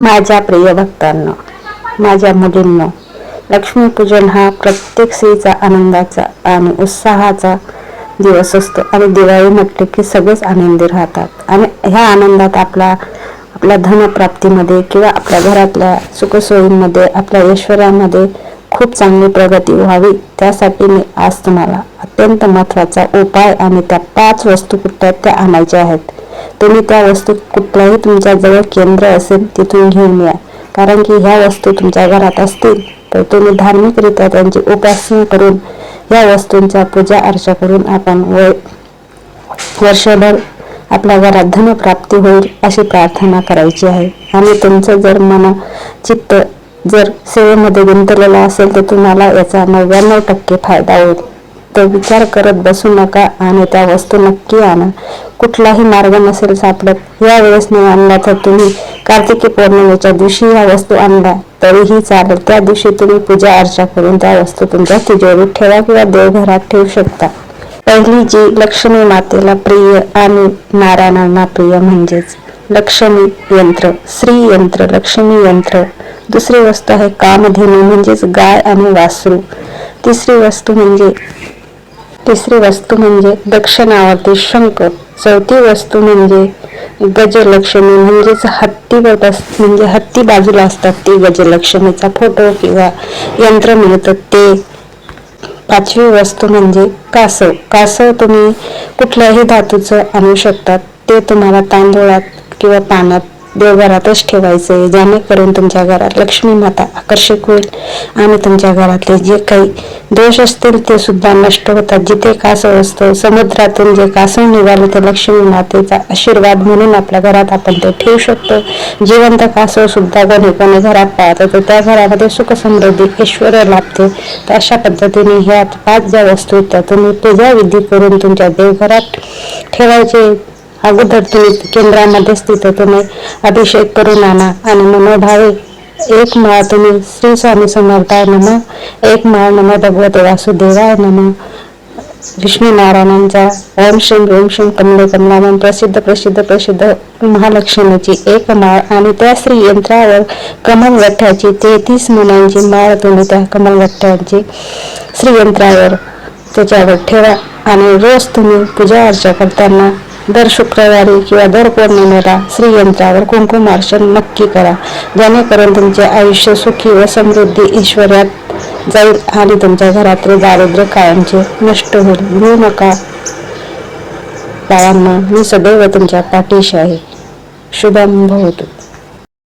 माझ्या प्रिय भक्तांनो, माझ्या मुलींनो, लक्ष्मीपूजन हा प्रत्येक स्त्रीचा आनंदाचा आणि उत्साहाचा दिवस असतो. आणि दिवाळी म्हटले की सगळेच आनंदी राहतात. आणि ह्या आनंदात आपल्या धनप्राप्तीमध्ये किंवा आपल्या घरातल्या सुखसोयींमध्ये, आपल्या ऐश्वर्यामध्ये खूप चांगली प्रगती व्हावी, त्यासाठी मी आज तुम्हाला अत्यंत महत्त्वाचा उपाय आणि त्या 5 वस्तू कुठल्या त्या आणायच्या आहेत. तुम्ही त्या वस्तू कुठल्याही तुमच्या जवळ केंद्र असेल तिथून घेऊन या. कारण की ह्या वस्तू तुमच्या घरात असतील तर तुम्ही धार्मिकरित्या त्यांची उपासना करून या वस्तूंचा पूजा अर्चा करून आपण वर्षभर आपल्या घरात धनप्राप्ती होईल अशी प्रार्थना करायची आहे. आणि तुमचं जर मन चित्त जर सेवेमध्ये गुंतलेलं असेल तर तुम्हाला याचा 99% फायदा होईल. तर विचार करत बसू नका आणि त्या वस्तू नक्की आणा. कुठलाही मार्ग नसेल सापडत या वेळेस न आणला तर तुम्ही कार्तिकी पौर्णिमेच्या दिवशी या वस्तू आणल्या तरीही चालेल. त्या दिवशी तुम्ही पूजा अर्चा करून त्या वस्तू तुमच्या तिजोरीत ठेवा किंवा देवघरात ठेवू शकता. पहिली जी लक्ष्मी मातेला प्रिय आणि नारायणांना प्रिय म्हणजेच लक्ष्मी यंत्र, श्री यंत्र, लक्ष्मी यंत्र. दुसरी वस्तू आहे कामधेनू म्हणजेच गाय आणि वासरू. तिसरी वस्तू म्हणजे दक्षिणावर्ती शंख. चौथी वस्तू म्हणजे गजलक्ष्मी म्हणजेच हत्ती बाजूला असतात ती गजलक्ष्मीचा फोटो किंवा यंत्र मिळतं ते. पाचवी वस्तू म्हणजे कासव. कासव तुम्ही कुठल्याही धातूचं आणू शकतात. ते तुम्हाला तांदूळात किंवा पाण्यात देवघरातच ठेवायचे, जेणेकरून तुमच्या घरात लक्ष्मी माता आकर्षित होईल आणि तुमच्या घरातले जे काही दोष असतील ते सुद्धा नष्ट होतात. जिथे कासव असतो, समुद्रातून जे कासव निघाले ते लक्ष्मी मातेचा आशीर्वाद म्हणून आपल्या घरात आपण ते ठेवू शकतो. जिवंत कासव सुद्धा कोणी घरात पाहतो तर त्या घरामध्ये सुख समृद्धी ऐश्वर्य लाभते. तर अशा पद्धतीने ह्या 5 ज्या वस्तू आहेत त्या तुम्ही पूजा विधी करून तुमच्या देवघरात ठेवायचे. अगोदर तुम्ही केंद्रामध्येच तिथं तुम्ही अभिषेक करून आणा आणि मनोभावे एक माळ तुम्ही श्री स्वामी समर्थाय नमः, एक माळ नमः भगवते वासुदेवाय नमः, विष्णू नारायणांचा ओम श्रीम कमले कमलामन प्रसिद्ध महालक्ष्मीची एक माळ आणि त्या श्री यंत्रावर कमलगठ्ठ्याची 33 मुलांची माळ तुम्ही त्या कमलगठ्ठ्याची श्री यंत्रावर त्याच्यावर ठेवा. आणि रोज तुम्ही पूजा अर्चा करताना दर शुक्रवारी किंवा दर पौर्णिमेला श्रीयंत्रावर कुंकुमार्चन नक्की करा, जेणेकरून तुमचे आयुष्य सुखी व समृद्धी ऐश्वर्यात जाईल आणि तुमच्या घरातले दारिद्र्य कायमचे नष्ट होईल. भूलू नका बाळांनो, मी सदैव तुमच्या पाठीशी आहे. शुभम भवतु.